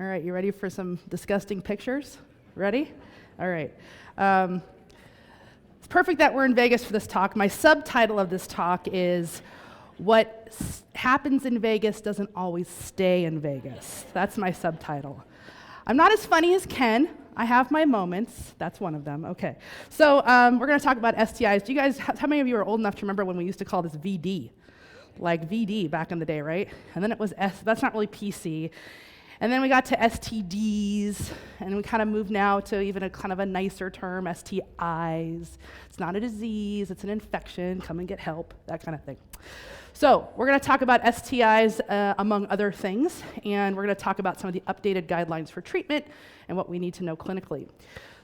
All right, you ready for some disgusting pictures? Ready? All right. It's perfect that we're in Vegas for this talk. My subtitle of this talk is What Happens in Vegas Doesn't Always Stay in Vegas. That's my subtitle. I'm not as funny as Ken. I have my moments. That's one of them. Okay. So we're going to talk about STIs. Do you guys, how many of you are old enough to remember when we used to call this VD? Like VD back in the day, right? And then it was that's not really PC. And then we got to STDs, and we kind of moved now to even a kind of a nicer term, STIs. It's not a disease, it's an infection, come and get help, that kind of thing. So we're going to talk about STIs among other things, and we're going to talk about some of the updated guidelines for treatment and what we need to know clinically.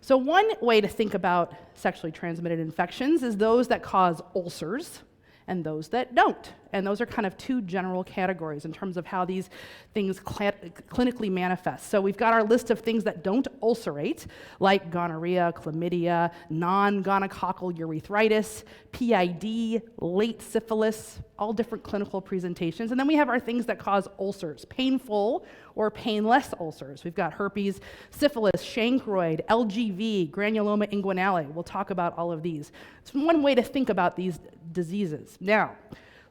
So one way to think about sexually transmitted infections is those that cause ulcers and those that don't. And those are kind of two general categories in terms of how these things clinically manifest. So we've got our list of things that don't ulcerate, like gonorrhea, chlamydia, non-gonococcal urethritis, PID, late syphilis, all different clinical presentations. And then we have our things that cause ulcers, painful or painless ulcers. We've got herpes, syphilis, chancroid, LGV, granuloma inguinale. We'll talk about all of these. It's one way to think about these diseases. Now,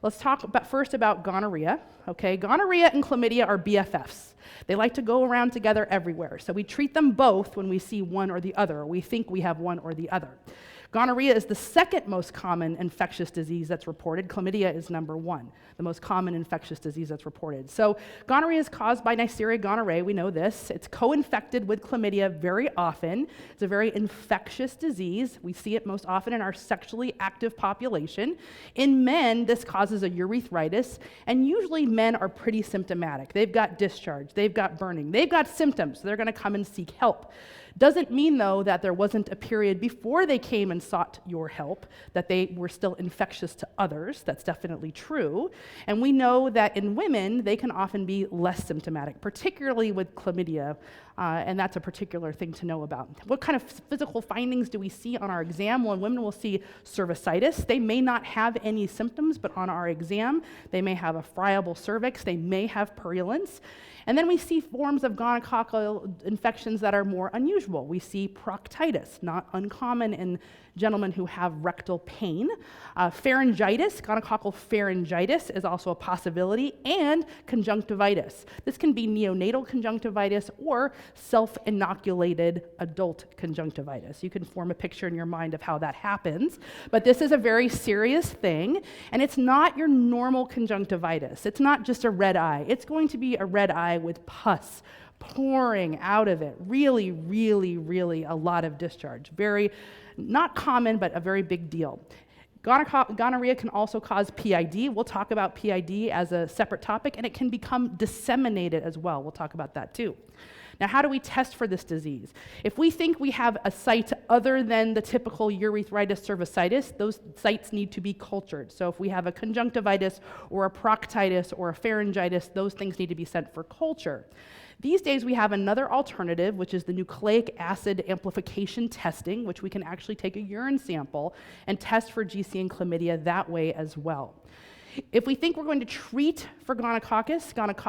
let's talk first about gonorrhea. Okay, gonorrhea and chlamydia are BFFs. They like to go around together everywhere. So we treat them both when we see one or the other. We think we have one or the other. Gonorrhea is the second most common infectious disease that's reported. Chlamydia is number one, the most common infectious disease that's reported. So gonorrhea is caused by Neisseria gonorrhoeae, we know this. It's co-infected with chlamydia very often. It's a very infectious disease. We see it most often in our sexually active population. In men, this causes a urethritis, and usually men are pretty symptomatic. They've got discharge, they've got burning, they've got symptoms, so they're gonna come and seek help. Doesn't mean, though, that there wasn't a period before they came and sought your help, that they were still infectious to others. That's definitely true. And we know that in women, they can often be less symptomatic, particularly with chlamydia, and that's a particular thing to know about. What kind of physical findings do we see on our exam? Well, in women, we'll see cervicitis. They may not have any symptoms, but on our exam, they may have a friable cervix. They may have purulence. And then we see forms of gonococcal infections that are more unusual. We see proctitis, not uncommon in gentlemen who have rectal pain. Pharyngitis, gonococcal pharyngitis is also a possibility, and conjunctivitis. This can be neonatal conjunctivitis or self-inoculated adult conjunctivitis. You can form a picture in your mind of how that happens, but this is a very serious thing, and it's not your normal conjunctivitis. It's not just a red eye. It's going to be a red eye with pus pouring out of it. Really, really, really a lot of discharge. Very, not common, but a very big deal. Gonorrhea can also cause PID. We'll talk about PID as a separate topic, and it can become disseminated as well. We'll talk about that too. Now, how do we test for this disease? If we think we have a site other than the typical urethritis cervicitis, those sites need to be cultured. So if we have a conjunctivitis or a proctitis or a pharyngitis, those things need to be sent for culture. These days, we have another alternative, which is the nucleic acid amplification testing, which we can actually take a urine sample and test for GC and chlamydia that way as well. If we think we're going to treat for gonococcal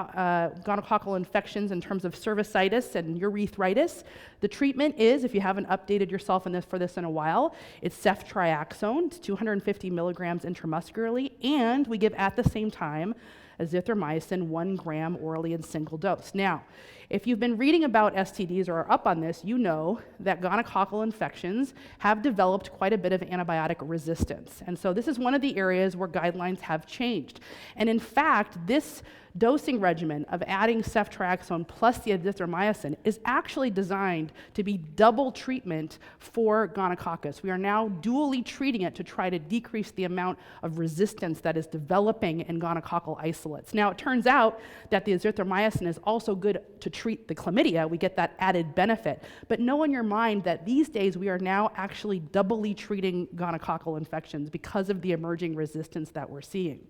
infections in terms of cervicitis and urethritis, the treatment is, if you haven't updated yourself for this in a while, it's ceftriaxone. It's 250 milligrams intramuscularly, and we give at the same time azithromycin 1 gram orally in single dose. Now, if you've been reading about STDs or are up on this, you know that gonococcal infections have developed quite a bit of antibiotic resistance. And so this is one of the areas where guidelines have changed. And in fact, this dosing regimen of adding ceftriaxone plus the azithromycin is actually designed to be double treatment for gonococcus. We are now dually treating it to try to decrease the amount of resistance that is developing in gonococcal isolates. Now, it turns out that the azithromycin is also good to treat the chlamydia. We get that added benefit. But know in your mind that these days we are now actually doubly treating gonococcal infections because of the emerging resistance that we're seeing.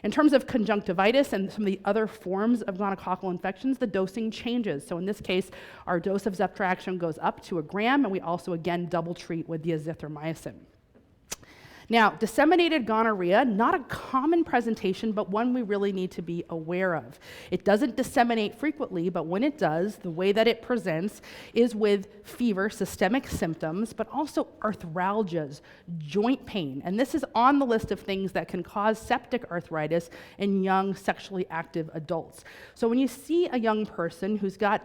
In terms of conjunctivitis and some of the other forms of gonococcal infections, the dosing changes. So in this case, our dose of ceftriaxone goes up to 1 gram, and we also, again, double treat with the azithromycin. Now, disseminated gonorrhea, not a common presentation, but one we really need to be aware of. It doesn't disseminate frequently, but when it does, the way that it presents is with fever, systemic symptoms, but also arthralgias, joint pain. And this is on the list of things that can cause septic arthritis in young sexually active adults. So when you see a young person who's got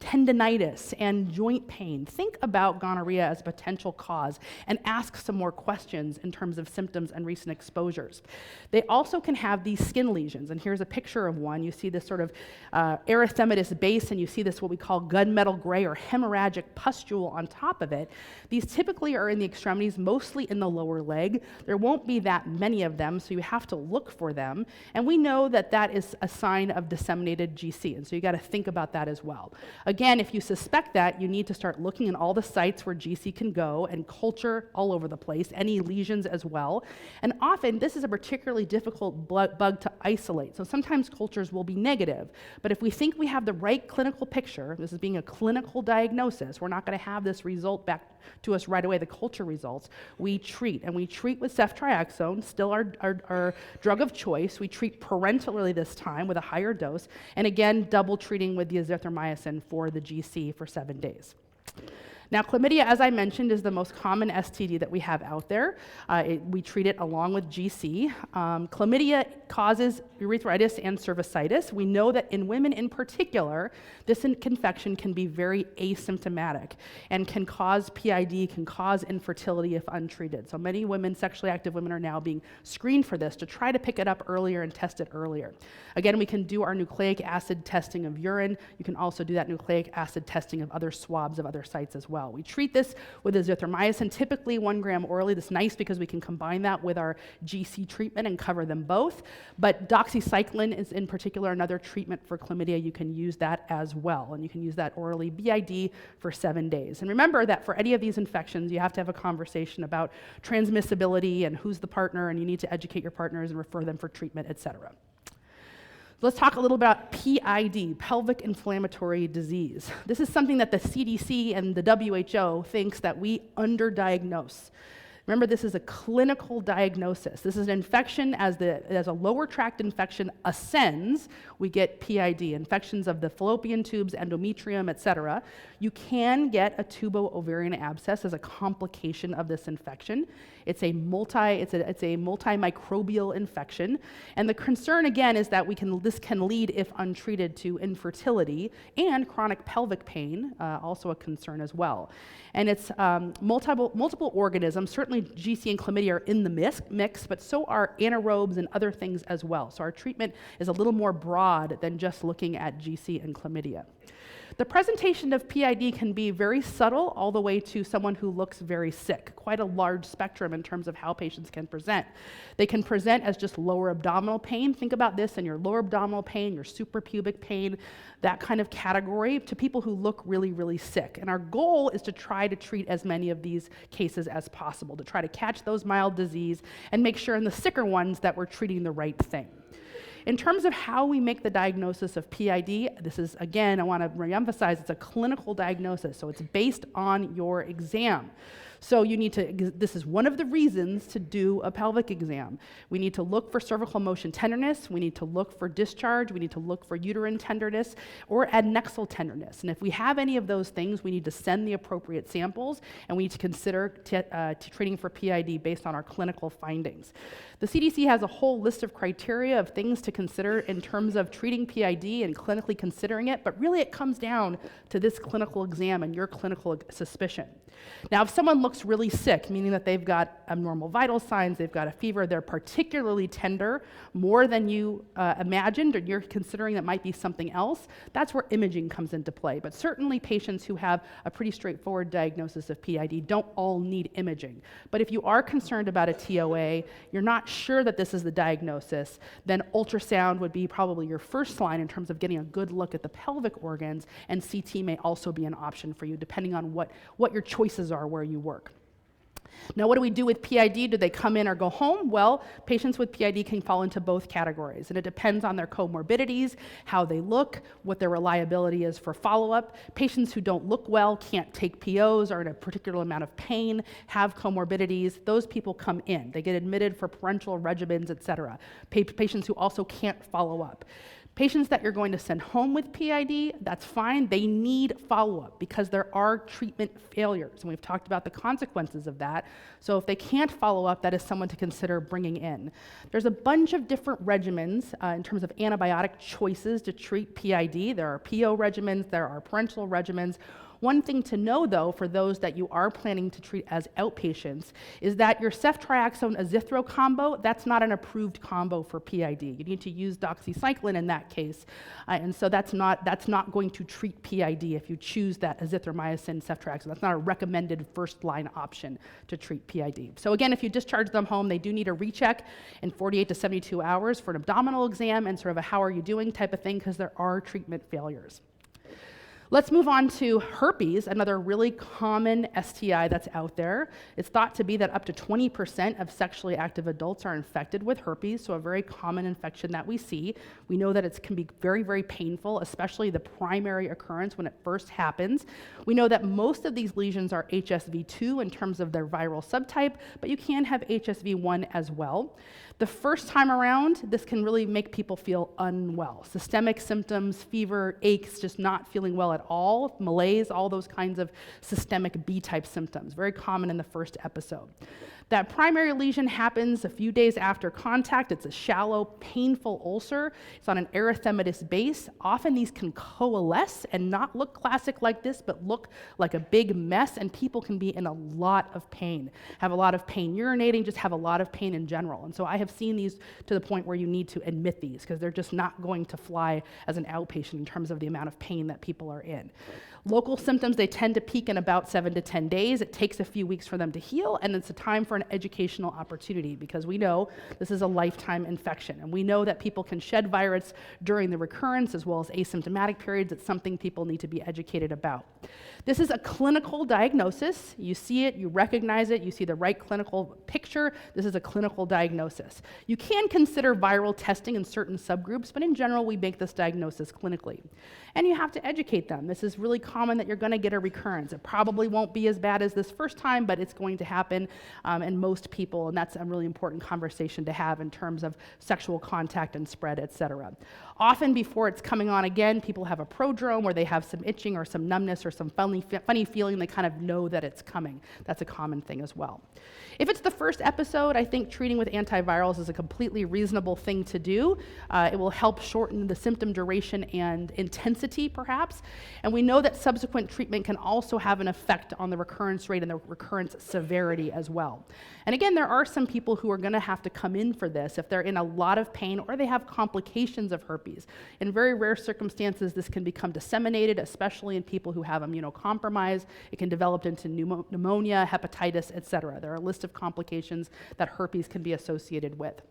tendinitis and joint pain, think about gonorrhea as a potential cause and ask some more questions in terms of symptoms and recent exposures. They also can have these skin lesions, and here's a picture of one. You see this sort of erythematous base, and you see this what we call gunmetal gray or hemorrhagic pustule on top of it. These typically are in the extremities, mostly in the lower leg. There won't be that many of them, so you have to look for them, and we know that that is a sign of disseminated GC, and so you got to think about that as well. Again, if you suspect that, you need to start looking in all the sites where GC can go and culture all over the place, any lesions as well. And often, this is a particularly difficult bug to isolate. So sometimes cultures will be negative. But if we think we have the right clinical picture, this is being a clinical diagnosis, we're not going to have this result back to us right away, the culture results, we treat. And we treat with ceftriaxone, still our drug of choice. We treat parenterally this time with a higher dose. And again, double treating with the azithromycin for the GC for 7 days. Now, chlamydia, as I mentioned, is the most common STD that we have out there. We treat it along with GC. Chlamydia causes urethritis and cervicitis. We know that in women in particular, this infection can be very asymptomatic and can cause PID, can cause infertility if untreated. So many women, sexually active women, are now being screened for this to try to pick it up earlier and test it earlier. Again, we can do our nucleic acid testing of urine. You can also do that nucleic acid testing of other swabs of other sites as well. We treat this with azithromycin, typically 1 gram orally. That's nice because we can combine that with our GC treatment and cover them both. But doxycycline is in particular another treatment for chlamydia. You can use that as well, and you can use that orally BID for 7 days. And remember that for any of these infections, you have to have a conversation about transmissibility and who's the partner, and you need to educate your partners and refer them for treatment, etc. Let's talk a little about PID, pelvic inflammatory disease. This is something that the CDC and the WHO thinks that we underdiagnose. Remember, this is a clinical diagnosis. This is an infection as a lower tract infection ascends, we get PID, infections of the fallopian tubes, endometrium, etc. You can get a tubo-ovarian abscess as a complication of this infection. It's a multimicrobial infection, and the concern again is that this can lead, if untreated, to infertility and chronic pelvic pain, also a concern as well. And it's multiple organisms. Certainly GC and chlamydia are in the mix, but so are anaerobes and other things as well. So our treatment is a little more broad than just looking at GC and chlamydia. The presentation of PID can be very subtle all the way to someone who looks very sick, quite a large spectrum in terms of how patients can present. They can present as just lower abdominal pain. Think about this in your lower abdominal pain, your suprapubic pain, that kind of category, to people who look really, really sick. And our goal is to try to treat as many of these cases as possible, to try to catch those mild disease and make sure in the sicker ones that we're treating the right thing. In terms of how we make the diagnosis of PID, this is, again, I want to reemphasize, it's a clinical diagnosis, so it's based on your exam. So you need to, this is one of the reasons to do a pelvic exam. We need to look for cervical motion tenderness, we need to look for discharge, we need to look for uterine tenderness or adnexal tenderness. And if we have any of those things, we need to send the appropriate samples, and we need to consider treating for PID based on our clinical findings. The CDC has a whole list of criteria of things to consider in terms of treating PID and clinically considering it, but really it comes down to this clinical exam and your clinical suspicion. Now, if someone looks really sick, meaning that they've got abnormal vital signs, they've got a fever, they're particularly tender, more than you imagined, or you're considering that might be something else, that's where imaging comes into play. But certainly patients who have a pretty straightforward diagnosis of PID don't all need imaging. But if you are concerned about a TOA, you're not sure that this is the diagnosis, then ultrasound would be probably your first line in terms of getting a good look at the pelvic organs, and CT may also be an option for you, depending on what your choices are where you work. Now, what do we do with PID? Do they come in or go home? Well, patients with PID can fall into both categories, and it depends on their comorbidities, how they look, what their reliability is for follow-up. Patients who don't look well, can't take POs, are in a particular amount of pain, have comorbidities, those people come in. They get admitted for parenteral regimens, et cetera. Patients who also can't follow up. Patients that you're going to send home with PID, that's fine. They need follow-up because there are treatment failures, and we've talked about the consequences of that. So if they can't follow up, that is someone to consider bringing in. There's a bunch of different regimens in terms of antibiotic choices to treat PID. There are PO regimens, there are parenteral regimens. One thing to know, though, for those that you are planning to treat as outpatients, is that your ceftriaxone azithro combo, that's not an approved combo for PID. You need to use doxycycline in that case, and so that's not going to treat PID if you choose that azithromycin ceftriaxone. That's not a recommended first-line option to treat PID. So again, if you discharge them home, they do need a recheck in 48 to 72 hours for an abdominal exam and sort of a how are you doing type of thing, because there are treatment failures. Let's move on to herpes, another really common STI that's out there. It's thought to be that up to 20% of sexually active adults are infected with herpes, so a very common infection that we see. We know that it can be very, very painful, especially the primary occurrence when it first happens. We know that most of these lesions are HSV2 in terms of their viral subtype, but you can have HSV1 as well. The first time around, this can really make people feel unwell. Systemic symptoms, fever, aches, just not feeling well at all, malaise, all those kinds of systemic B-type symptoms, very common in the first episode. That primary lesion happens a few days after contact. It's a shallow, painful ulcer. It's on an erythematous base. Often these can coalesce and not look classic like this, but look like a big mess, and people can be in a lot of pain, have a lot of pain urinating, just have a lot of pain in general. And so I have seen these to the point where you need to admit these because they're just not going to fly as an outpatient in terms of the amount of pain that people are in. Local symptoms, they tend to peak in about 7 to 10 days. It takes a few weeks for them to heal, and it's a time for an educational opportunity because we know this is a lifetime infection, and we know that people can shed virus during the recurrence as well as asymptomatic periods. It's something people need to be educated about. This is a clinical diagnosis. You see it, you recognize it, you see the right clinical picture. This is a clinical diagnosis. You can consider viral testing in certain subgroups, but in general, we make this diagnosis clinically. And you have to educate them. This is really common that you're going to get a recurrence. It probably won't be as bad as this first time, but it's going to happen in most people, and that's a really important conversation to have in terms of sexual contact and spread, et cetera. Often before it's coming on again, people have a prodrome where they have some itching or some numbness or some funny feeling. They kind of know that it's coming. That's a common thing as well. If it's the first episode, I think treating with antivirals is a completely reasonable thing to do. It will help shorten the symptom duration and intensity, perhaps. And we know that subsequent treatment can also have an effect on the recurrence rate and the recurrence severity as well. And again, there are some people who are going to have to come in for this if they're in a lot of pain or they have complications of herpes. In very rare circumstances, this can become disseminated, especially in people who have immunocompromise. It can develop into pneumonia, hepatitis, et cetera. There are a list of complications that herpes can be associated with.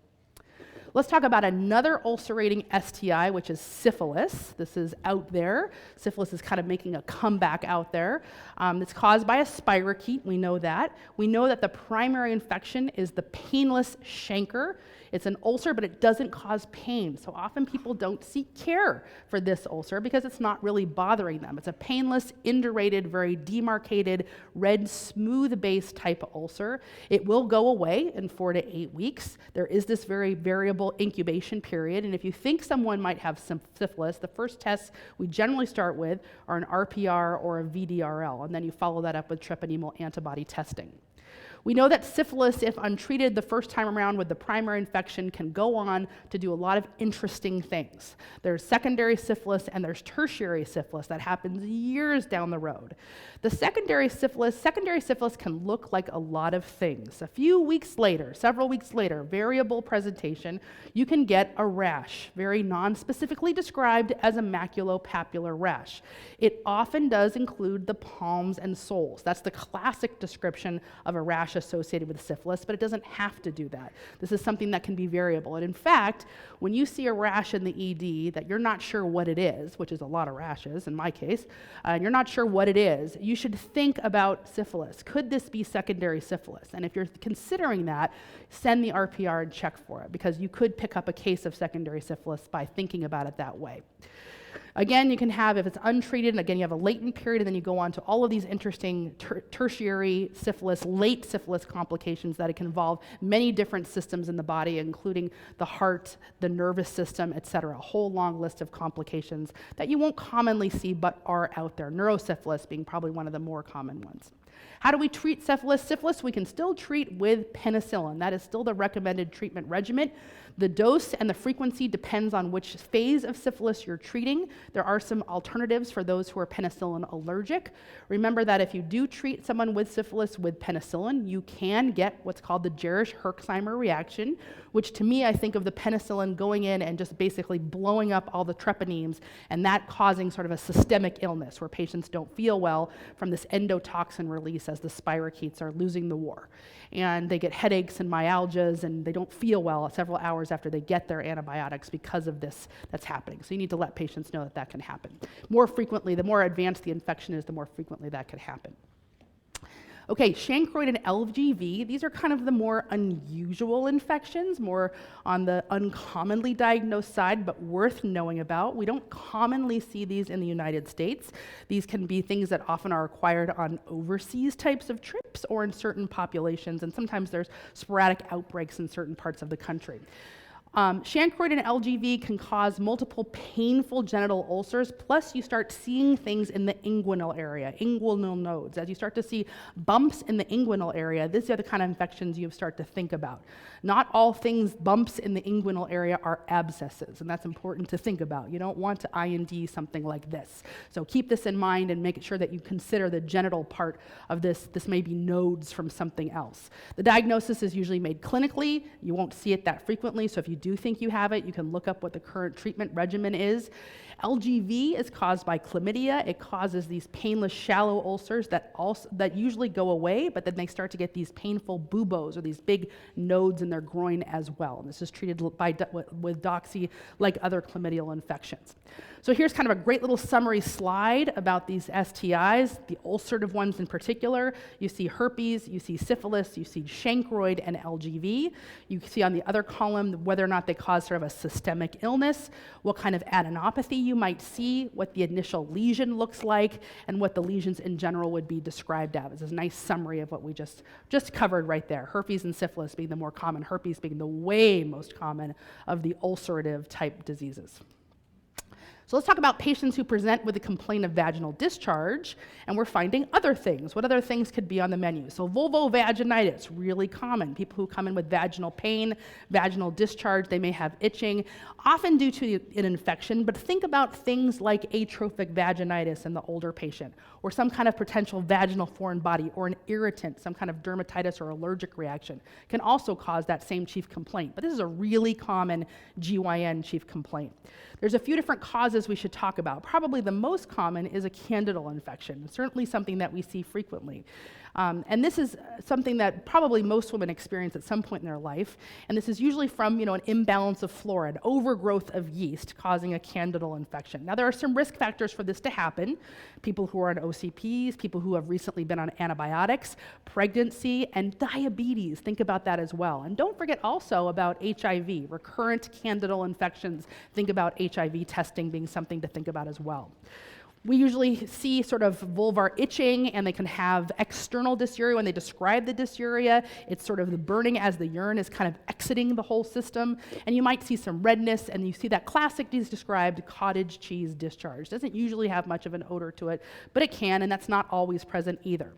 Let's talk about another ulcerating STI, which is syphilis. This is out there. Syphilis is kind of making a comeback out there. It's caused by a spirochete, we know that. We know that the primary infection is the painless chancre. It's an ulcer, but it doesn't cause pain. So often people don't seek care for this ulcer because it's not really bothering them. It's a painless, indurated, very demarcated, red, smooth base type of ulcer. It will go away in 4 to 8 weeks. There is this very variable incubation period, and if you think someone might have some syphilis, the first tests we generally start with are an RPR or a VDRL, and then you follow that up with treponemal antibody testing. We know that syphilis, if untreated the first time around with the primary infection, can go on to do a lot of interesting things. There's secondary syphilis and there's tertiary syphilis that happens years down the road. The secondary syphilis can look like a lot of things. A few weeks later, several weeks later, variable presentation, you can get a rash, very non-specifically described as a maculopapular rash. It often does include the palms and soles. That's the classic description of a rash rash associated with syphilis, but it doesn't have to do that. This is something that can be variable. And in fact, when you see a rash in the ED that you're not sure what it is, which is a lot of rashes in my case, and you're not sure what it is, you should think about syphilis. Could this be secondary syphilis? And if you're considering that, send the RPR and check for it, because you could pick up a case of secondary syphilis by thinking about it that way. Again, you can have, if it's untreated, and again, you have a latent period, and then you go on to all of these interesting tertiary syphilis, late syphilis complications that it can involve many different systems in the body, including the heart, the nervous system, et cetera. A whole long list of complications that you won't commonly see but are out there. Neurosyphilis being probably one of the more common ones. How do we treat syphilis? Syphilis we can still treat with penicillin. That is still the recommended treatment regimen. The dose and the frequency depends on which phase of syphilis you're treating. There are some alternatives for those who are penicillin allergic. Remember that if you do treat someone with syphilis with penicillin, you can get what's called the Jarisch-Herxheimer reaction, which to me, I think of the penicillin going in and just basically blowing up all the treponemes, and that causing sort of a systemic illness where patients don't feel well from this endotoxin release as the spirochetes are losing the war. And they get headaches and myalgias, and they don't feel well several hours after they get their antibiotics because of this that's happening. So you need to let patients know that that can happen. More frequently, the more advanced the infection is, the more frequently that could happen. Okay, Chancroid and LGV, these are kind of the more unusual infections, more on the uncommonly diagnosed side, but worth knowing about. We don't commonly see these in the United States. These can be things that often are acquired on overseas types of trips or in certain populations, and sometimes there's sporadic outbreaks in certain parts of the country. Chancroid and LGV can cause multiple painful genital ulcers, plus you start seeing things in the inguinal area, inguinal nodes. As you start to see bumps in the inguinal area, these are the kind of infections you start to think about. Not all bumps in the inguinal area are abscesses, and that's important to think about. You don't want to IND something like this. So keep this in mind and make sure that you consider the genital part of this. This may be nodes from something else. The diagnosis is usually made clinically. You won't see it that frequently, so if you do think you have it, you can look up what the current treatment regimen is. LGV is caused by chlamydia. It causes these painless shallow ulcers that usually go away, but then they start to get these painful buboes or these big nodes in their groin as well. And this is treated with doxy like other chlamydial infections. So here's kind of a great little summary slide about these STIs, the ulcerative ones in particular. You see herpes, you see syphilis, you see chancroid and LGV. You see on the other column whether or not they cause sort of a systemic illness, what kind of adenopathy you might see, what the initial lesion looks like, and what the lesions in general would be described as. This is a nice summary of what we just covered right there. Herpes and syphilis being the more common, herpes being the way most common of the ulcerative type diseases. So let's talk about patients who present with a complaint of vaginal discharge, and we're finding other things. What other things could be on the menu? So vulvovaginitis, really common. People who come in with vaginal pain, vaginal discharge, they may have itching, often due to an infection, but think about things like atrophic vaginitis in the older patient, or some kind of potential vaginal foreign body, or an irritant, some kind of dermatitis or allergic reaction, can also cause that same chief complaint. But this is a really common GYN chief complaint. There's a few different causes we should talk about. Probably the most common is a candidal infection, certainly something that we see frequently. And this is something that probably most women experience at some point in their life, and this is usually from an imbalance of flora, an overgrowth of yeast causing a candidal infection. Now there are some risk factors for this to happen. People who are on OCPs, people who have recently been on antibiotics, pregnancy, and diabetes. Think about that as well. And don't forget also about HIV, recurrent candidal infections. Think about HIV testing being something to think about as well. We usually see sort of vulvar itching, and they can have external dysuria. When they describe the dysuria, it's sort of the burning as the urine is kind of exiting the whole system. And you might see some redness, and you see that classic described cottage cheese discharge. Doesn't usually have much of an odor to it, but it can, and that's not always present either.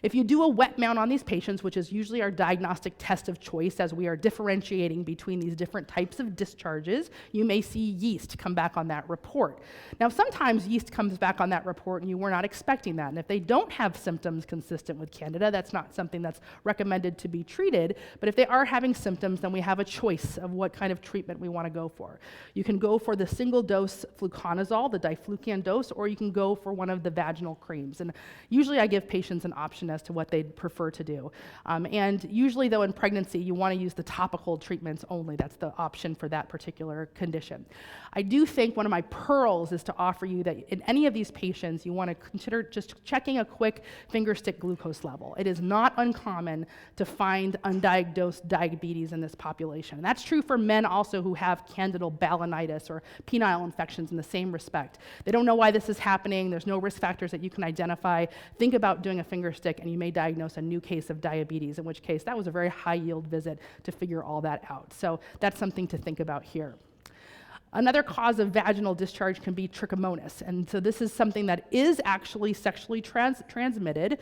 If you do a wet mount on these patients, which is usually our diagnostic test of choice as we are differentiating between these different types of discharges, you may see yeast come back on that report. Now, sometimes yeast comes back on that report and you were not expecting that. And if they don't have symptoms consistent with Candida, that's not something that's recommended to be treated. But if they are having symptoms, then we have a choice of what kind of treatment we want to go for. You can go for the single dose fluconazole, the diflucan dose, or you can go for one of the vaginal creams. And usually I give patients an option as to what they'd prefer to do. And usually, though, in pregnancy, you want to use the topical treatments only. That's the option for that particular condition. I do think one of my pearls is to offer you that in any of these patients, you want to consider just checking a quick finger stick glucose level. It is not uncommon to find undiagnosed diabetes in this population. And that's true for men also who have candidal balanitis or penile infections in the same respect. They don't know why this is happening. There's no risk factors that you can identify. Think about doing a finger stick and you may diagnose a new case of diabetes, in which case that was a very high yield visit to figure all that out. So that's something to think about here. Another cause of vaginal discharge can be trichomonas, and so this is something that is actually sexually transmitted.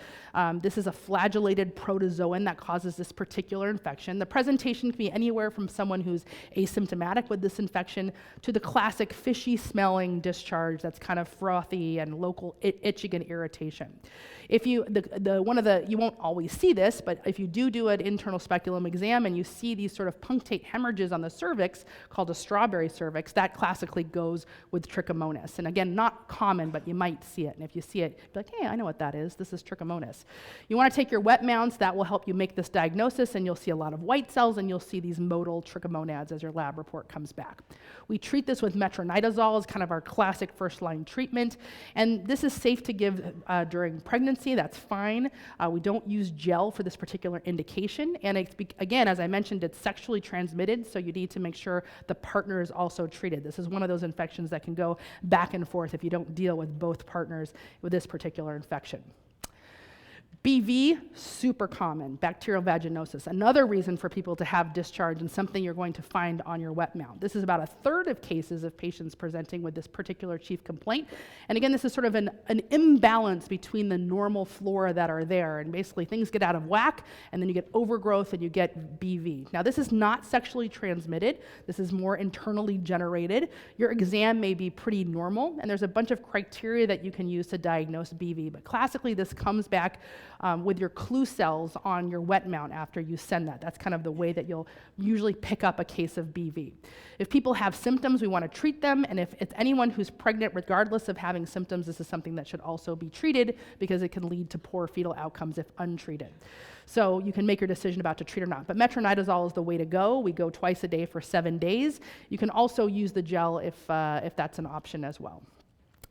This is a flagellated protozoan that causes this particular infection. The presentation can be anywhere from someone who's asymptomatic with this infection to the classic fishy smelling discharge that's kind of frothy and local itching and irritation. If you, you won't always see this, but if you do an internal speculum exam and you see these sort of punctate hemorrhages on the cervix called a strawberry cervix, that classically goes with trichomonas. And again, not common, but you might see it. And if you see it, be like, hey, I know what that is. This is trichomonas. You want to take your wet mounts. That will help you make this diagnosis, and you'll see a lot of white cells, and you'll see these motile trichomonads as your lab report comes back. We treat this with metronidazole as kind of our classic first-line treatment, and this is safe to give during pregnancy. That's fine. We don't use gel for this particular indication, and again, as I mentioned, it's sexually transmitted, so you need to make sure the partner is also treated. This is one of those infections that can go back and forth if you don't deal with both partners with this particular infection. BV, super common, bacterial vaginosis. Another reason for people to have discharge and something you're going to find on your wet mount. This is about a third of cases of patients presenting with this particular chief complaint. And again, this is sort of an imbalance between the normal flora that are there. And basically things get out of whack, and then you get overgrowth and you get BV. Now, this is not sexually transmitted. This is more internally generated. Your exam may be pretty normal, and there's a bunch of criteria that you can use to diagnose BV. But classically, this comes back with your clue cells on your wet mount after you send that. That's kind of the way that you'll usually pick up a case of BV. If people have symptoms, we want to treat them, and if it's anyone who's pregnant, regardless of having symptoms, this is something that should also be treated because it can lead to poor fetal outcomes if untreated. So you can make your decision about to treat or not. But metronidazole is the way to go. We go twice a day for 7 days. You can also use the gel if that's an option as well.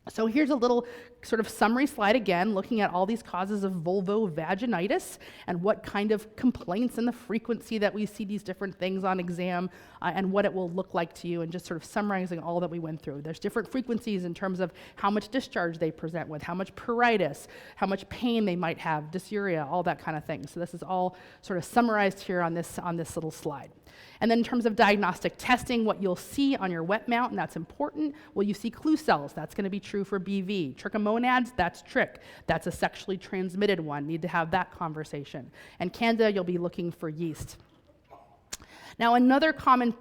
So here's a little sort of summary slide again, looking at all these causes of vulvovaginitis and what kind of complaints and the frequency that we see these different things on exam and what it will look like to you, and just sort of summarizing all that we went through. There's different frequencies in terms of how much discharge they present with, how much pruritus, how much pain they might have, dysuria, all that kind of thing. So this is all sort of summarized here on this little slide. And then in terms of diagnostic testing, what you'll see on your wet mount, and that's important, well, you see clue cells. That's going to be true for BV. Trichomonads, that's Trich. That's a sexually transmitted one. Need to have that conversation. And Candida, you'll be looking for yeast. Now, another common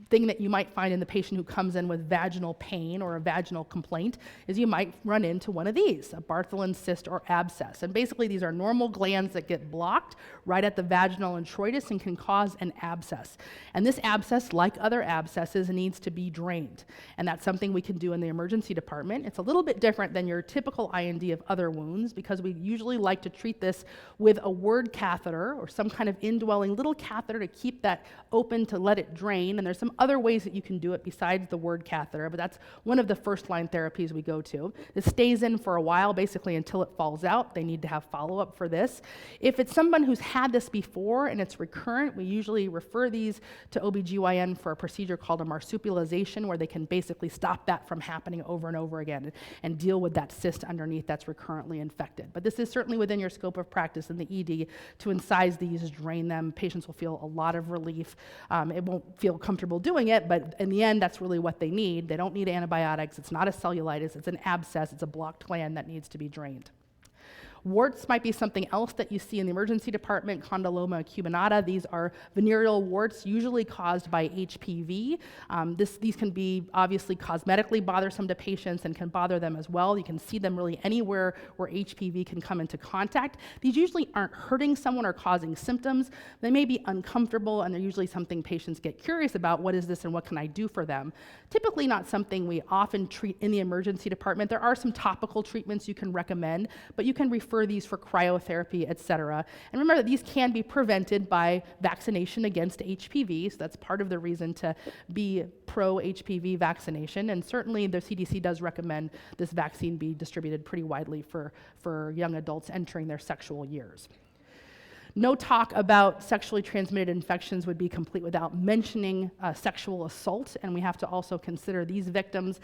thing that you might find in the patient who comes in with vaginal pain or a vaginal complaint is you might run into one of these, a Bartholin, cyst, or abscess. And basically these are normal glands that get blocked right at the vaginal introitus and can cause an abscess. And this abscess, like other abscesses, needs to be drained. And that's something we can do in the emergency department. It's a little bit different than your typical IND of other wounds because we usually like to treat this with a word catheter or some kind of indwelling little catheter to keep that open to let it drain. And there's some other ways that you can do it besides the word catheter, but that's one of the first line therapies we go to. This stays in for a while, basically until it falls out. They need to have follow-up for this. If it's someone who's had this before and it's recurrent, we usually refer these to OBGYN for a procedure called a marsupialization, where they can basically stop that from happening over and over again and deal with that cyst underneath that's recurrently infected. But this is certainly within your scope of practice in the ED to incise these, drain them. Patients will feel a lot of relief. It won't feel comfortable doing it, but in the end, that's really what they need. They don't need antibiotics. It's not a cellulitis. It's an abscess. It's a blocked gland that needs to be drained. Warts might be something else that you see in the emergency department, condyloma acuminata. These are venereal warts, usually caused by HPV. These can be obviously cosmetically bothersome to patients and can bother them as well. You can see them really anywhere where HPV can come into contact. These usually aren't hurting someone or causing symptoms. They may be uncomfortable, and they're usually something patients get curious about. What is this and what can I do for them? Typically not something we often treat in the emergency department. There are some topical treatments you can recommend, but you can refer refer these for cryotherapy, et cetera. And remember that these can be prevented by vaccination against HPV, so that's part of the reason to be pro-HPV vaccination. And certainly the CDC does recommend this vaccine be distributed pretty widely for young adults entering their sexual years. No talk about sexually transmitted infections would be complete without mentioning sexual assault, and we have to also consider these victims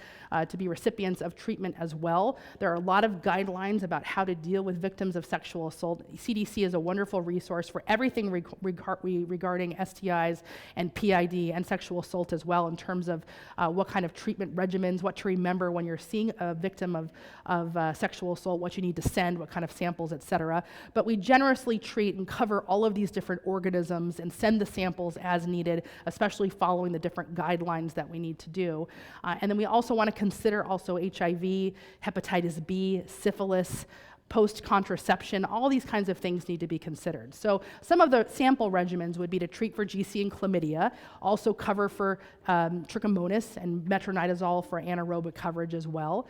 to be recipients of treatment as well. There are a lot of guidelines about how to deal with victims of sexual assault. CDC is a wonderful resource for everything regarding STIs and PID and sexual assault as well, in terms of what kind of treatment regimens, what to remember when you're seeing a victim of sexual assault, what you need to send, what kind of samples, et cetera. But we generously treat and cover all of these different organisms and send the samples as needed, especially following the different guidelines that we need to do. And then we also want to consider also HIV, hepatitis B, syphilis, post-contraception, all these kinds of things need to be considered. So some of the sample regimens would be to treat for GC and chlamydia, also cover for trichomonas and metronidazole for anaerobic coverage as well.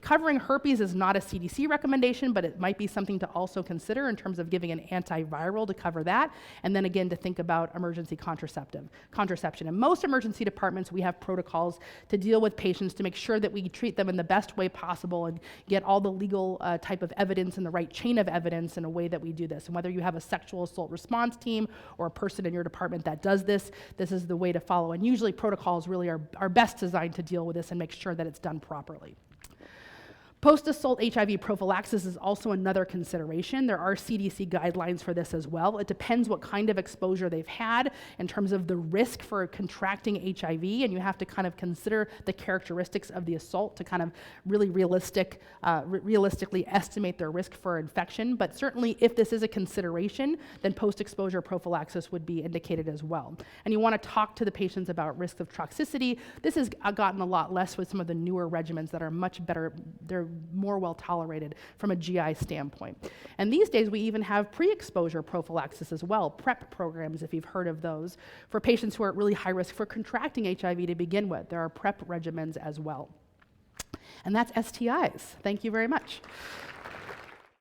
Covering herpes is not a CDC recommendation, but it might be something to also consider in terms of giving an antiviral to cover that, and then again to think about emergency contraception. In most emergency departments, we have protocols to deal with patients to make sure that we treat them in the best way possible and get all the legal type of evidence and the right chain of evidence in a way that we do this. And whether you have a sexual assault response team or a person in your department that does this, this is the way to follow. And usually protocols really are best designed to deal with this and make sure that it's done properly. Post-assault HIV prophylaxis is also another consideration. There are CDC guidelines for this as well. It depends what kind of exposure they've had in terms of the risk for contracting HIV, and you have to kind of consider the characteristics of the assault to kind of really realistically estimate their risk for infection. But certainly if this is a consideration, then post-exposure prophylaxis would be indicated as well. And you want to talk to the patients about risk of toxicity. This has gotten a lot less with some of the newer regimens that are much better. They're more well tolerated from a GI standpoint. And these days we even have pre-exposure prophylaxis as well, PrEP programs if you've heard of those, for patients who are at really high risk for contracting HIV to begin with. There are PrEP regimens as well. And that's STIs. Thank you very much.